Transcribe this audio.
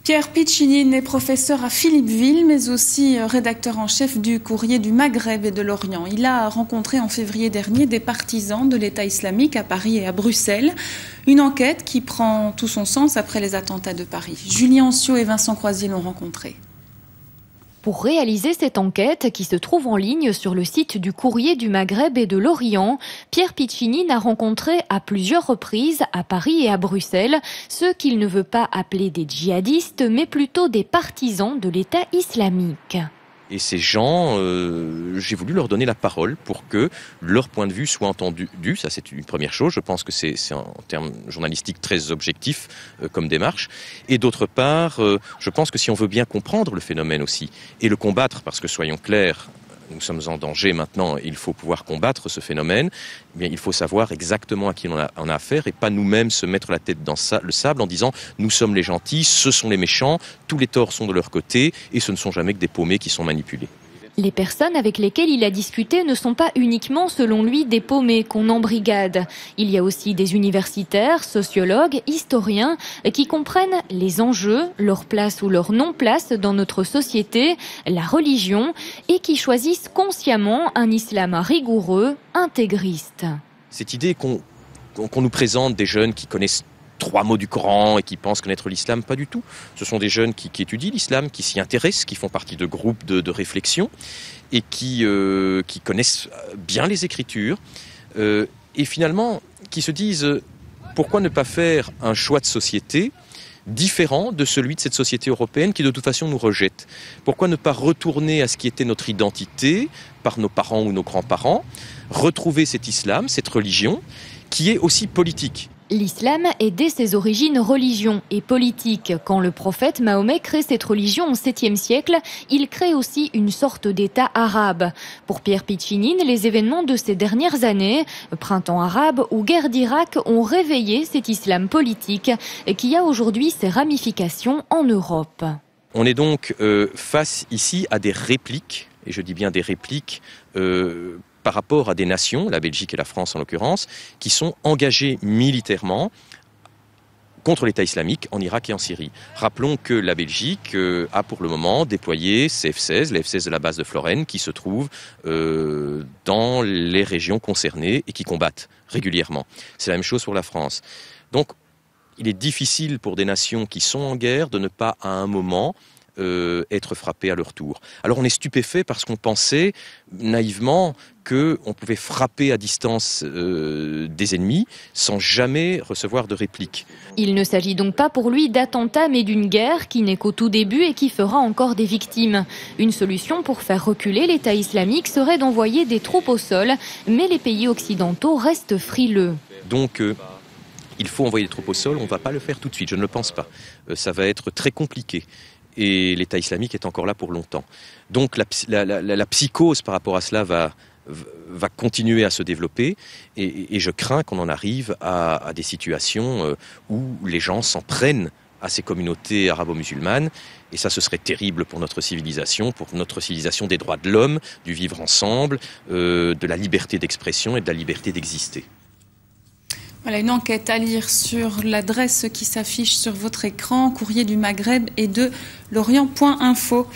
Pierre Piccinini est professeur à Philippeville, mais aussi rédacteur en chef du Courrier du Maghreb et de l'Orient. Il a rencontré en février dernier des partisans de l'État islamique à Paris et à Bruxelles. Une enquête qui prend tout son sens après les attentats de Paris. Julie Ancio et Vincent Croisier l'ont rencontré. Pour réaliser cette enquête, qui se trouve en ligne sur le site du Courrier du Maghreb et de l'Orient, Pierre Piccinini a rencontré à plusieurs reprises, à Paris et à Bruxelles, ceux qu'il ne veut pas appeler des djihadistes, mais plutôt des partisans de l'État islamique. Et ces gens, j'ai voulu leur donner la parole pour que leur point de vue soit entendu. Ça, c'est une première chose. Je pense que c'est en termes journalistiques très objectif comme démarche. Et d'autre part, je pense que si on veut bien comprendre le phénomène aussi et le combattre, parce que soyons clairs, nous sommes en danger maintenant, il faut pouvoir combattre ce phénomène, eh bien, il faut savoir exactement à qui on a affaire et pas nous-mêmes se mettre la tête dans le sable en disant « nous sommes les gentils, ce sont les méchants, tous les torts sont de leur côté et ce ne sont jamais que des paumés qui sont manipulés ». Les personnes avec lesquelles il a discuté ne sont pas uniquement, selon lui, des paumés qu'on embrigade. Il y a aussi des universitaires, sociologues, historiens qui comprennent les enjeux, leur place ou leur non-place dans notre société, la religion, et qui choisissent consciemment un islam rigoureux, intégriste. Cette idée qu'on nous présente des jeunes qui connaissent 3 mots du Coran et qui pensent connaître l'islam, pas du tout. Ce sont des jeunes qui étudient l'islam, qui s'y intéressent, qui font partie de groupes de réflexion et qui connaissent bien les Écritures et finalement qui se disent pourquoi ne pas faire un choix de société différent de celui de cette société européenne qui de toute façon nous rejette. Pourquoi ne pas retourner à ce qui était notre identité par nos parents ou nos grands-parents, retrouver cet islam, cette religion qui est aussi politique. L'islam est dès ses origines religion et politique. Quand le prophète Mahomet crée cette religion au 7e siècle, il crée aussi une sorte d'État arabe. Pour Pierre Piccinini, les événements de ces dernières années, printemps arabe ou guerre d'Irak, ont réveillé cet islam politique qui a aujourd'hui ses ramifications en Europe. On est donc face ici à des répliques, et je dis bien des répliques, par rapport à des nations, la Belgique et la France en l'occurrence, qui sont engagées militairement contre l'État islamique en Irak et en Syrie. Rappelons que la Belgique a pour le moment déployé ses F-16, les F-16 de la base de Florennes, qui se trouvent dans les régions concernées et qui combattent régulièrement. C'est la même chose pour la France. Donc, il est difficile pour des nations qui sont en guerre de ne pas à un moment être frappés à leur tour. Alors on est stupéfait parce qu'on pensait naïvement qu'on pouvait frapper à distance des ennemis sans jamais recevoir de réplique. Il ne s'agit donc pas pour lui d'attentat mais d'une guerre qui n'est qu'au tout début et qui fera encore des victimes. Une solution pour faire reculer l'État islamique serait d'envoyer des troupes au sol, mais les pays occidentaux restent frileux. Donc il faut envoyer des troupes au sol, on ne va pas le faire tout de suite, je ne le pense pas. Ça va être très compliqué. Et l'État islamique est encore là pour longtemps. Donc la psychose par rapport à cela va continuer à se développer et je crains qu'on en arrive à des situations où les gens s'en prennent à ces communautés arabo-musulmanes et ça ce serait terrible pour notre civilisation des droits de l'homme, du vivre ensemble, de la liberté d'expression et de la liberté d'exister. Voilà une enquête à lire sur l'adresse qui s'affiche sur votre écran, Courrier du Maghreb et de l'Orient.info.